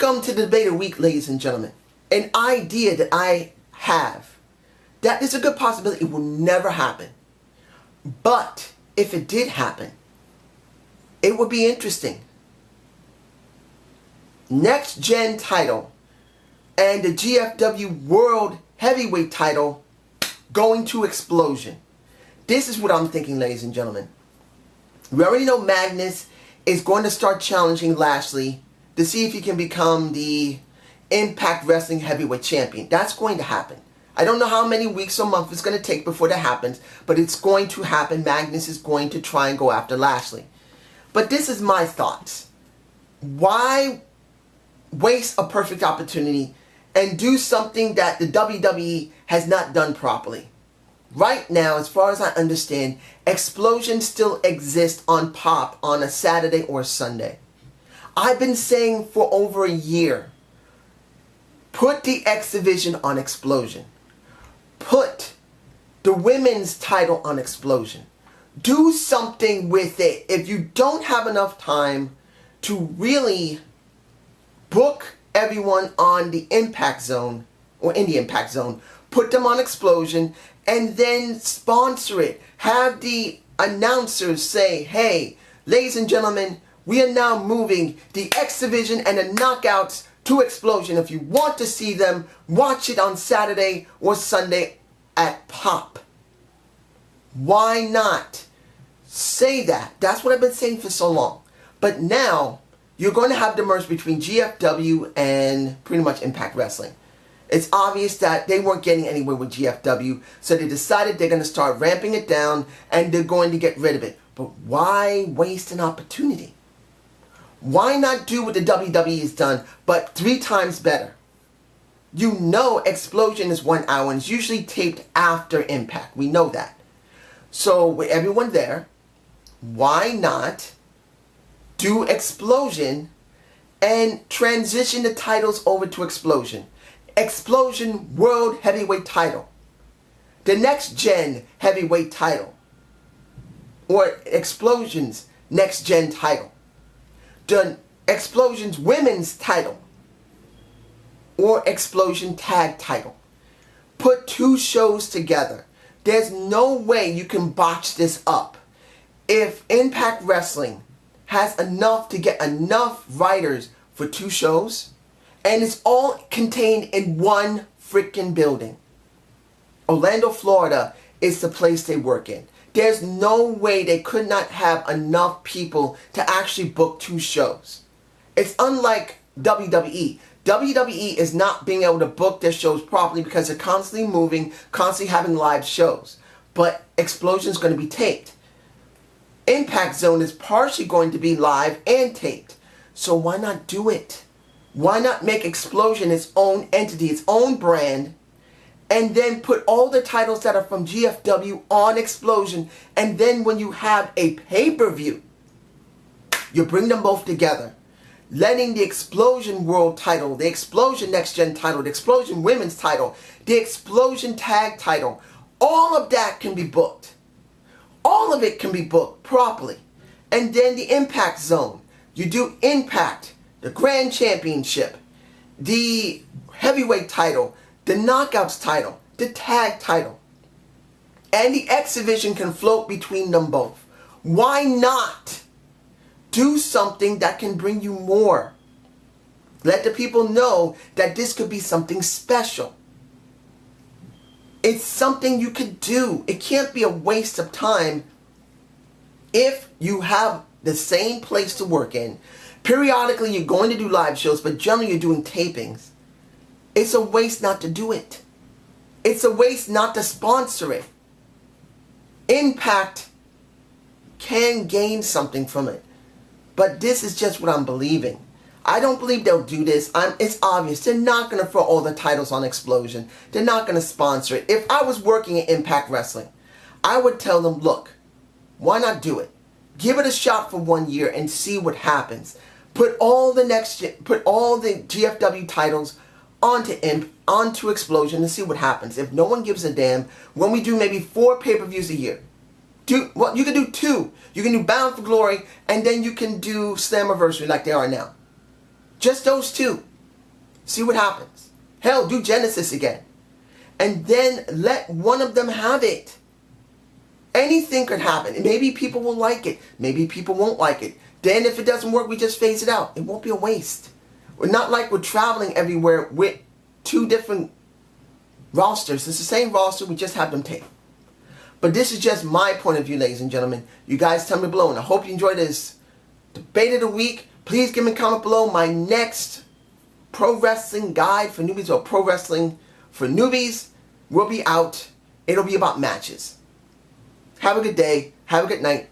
Welcome to the debate of the week, ladies and gentlemen. An idea that I have that is a good possibility it will never happen. But if it did happen, it would be interesting. Next gen title and the GFW World Heavyweight title going to Xplosion. This is what I'm thinking, ladies and gentlemen. We already know Magnus is going to start challenging Lashley to see if he can become the Impact Wrestling Heavyweight Champion. That's going to happen. I don't know how many weeks or months it's going to take before that happens, but it's going to happen. Magnus is going to try and go after Lashley. But this is my thoughts. Why waste a perfect opportunity and do something that the WWE has not done properly? Right now, as far as I understand, Xplosion still exists on Pop on a Saturday or Sunday. I've been saying for over a year, put the X Division on Xplosion. Put the women's title on Xplosion. Do something with it. If you don't have enough time to really book everyone on the Impact Zone, or in the Impact Zone, put them on Xplosion and then sponsor it. Have the announcers say, hey, ladies and gentlemen, we are now moving the X Division and the Knockouts to Xplosion. If you want to see them, watch it on Saturday or Sunday at Pop. Why not say that? That's what I've been saying for so long. But now, you're going to have the merge between GFW and pretty much Impact Wrestling. It's obvious that they weren't getting anywhere with GFW, so they decided they're going to start ramping it down and they're going to get rid of it. But why waste an opportunity? Why not do what the WWE has done, but 3 times better? You know Xplosion is 1 hour and it's usually taped after Impact. We know that. So with everyone there, why not do Xplosion and transition the titles over to Xplosion? Xplosion World Heavyweight title. The Next Gen Heavyweight title. Or Xplosion's Next Gen title. The Xplosion's Women's title. Or Xplosion Tag title. Put 2 shows together. There's no way you can botch this up. If Impact Wrestling has enough to get enough writers for 2 shows, and it's all contained in one freaking building. Orlando, Florida is the place they work in. There's no way they could not have enough people to actually book 2 shows. It's unlike WWE. WWE is not being able to book their shows properly because they're constantly moving, constantly having live shows. But Xplosion is going to be taped. Impact Zone is partially going to be live and taped. So why not do it? Why not make Xplosion its own entity, its own brand, and then put all the titles that are from GFW on Xplosion, and then when you have a pay-per-view, you bring them both together, letting the Xplosion World title, the Xplosion Next Gen title, the Xplosion Women's title, the Xplosion Tag title, all of that can be booked. All of it can be booked properly. And then the Impact Zone. You do Impact, the Grand Championship, the Heavyweight title, the Knockouts title, the Tag title. And the X Division can float between them both. Why not do something that can bring you more? Let the people know that this could be something special. It's something you could do. It can't be a waste of time if you have the same place to work in. Periodically you're going to do live shows, but generally you're doing tapings. It's a waste not to do it. It's a waste not to sponsor it. Impact can gain something from it. But this is just what I'm believing. I don't believe they'll do this. It's obvious. They're not going to throw all the titles on Xplosion. They're not going to sponsor it. If I was working at Impact Wrestling, I would tell them, look, why not do it? Give it a shot for 1 year and see what happens. Put all the GFW titles onto Xplosion and see what happens. If no one gives a damn, when we do maybe 4 pay-per-views a year, well, you can do 2. You can do Bound for Glory, and then you can do Slammiversary like they are now. Just those 2. See what happens. Hell, do Genesis again. And then let one of them have it. Anything could happen. And maybe people will like it. Maybe people won't like it. Then if it doesn't work, we just phase it out. It won't be a waste. We're not like we're traveling everywhere with 2 different rosters. It's the same roster, we just have them taped. But this is just my point of view, ladies and gentlemen. You guys tell me below, and I hope you enjoyed this debate of the week. Please give me a comment below. My next pro wrestling guide for newbies, or pro wrestling for newbies, will be out. It'll be about matches. Have a good day. Have a good night.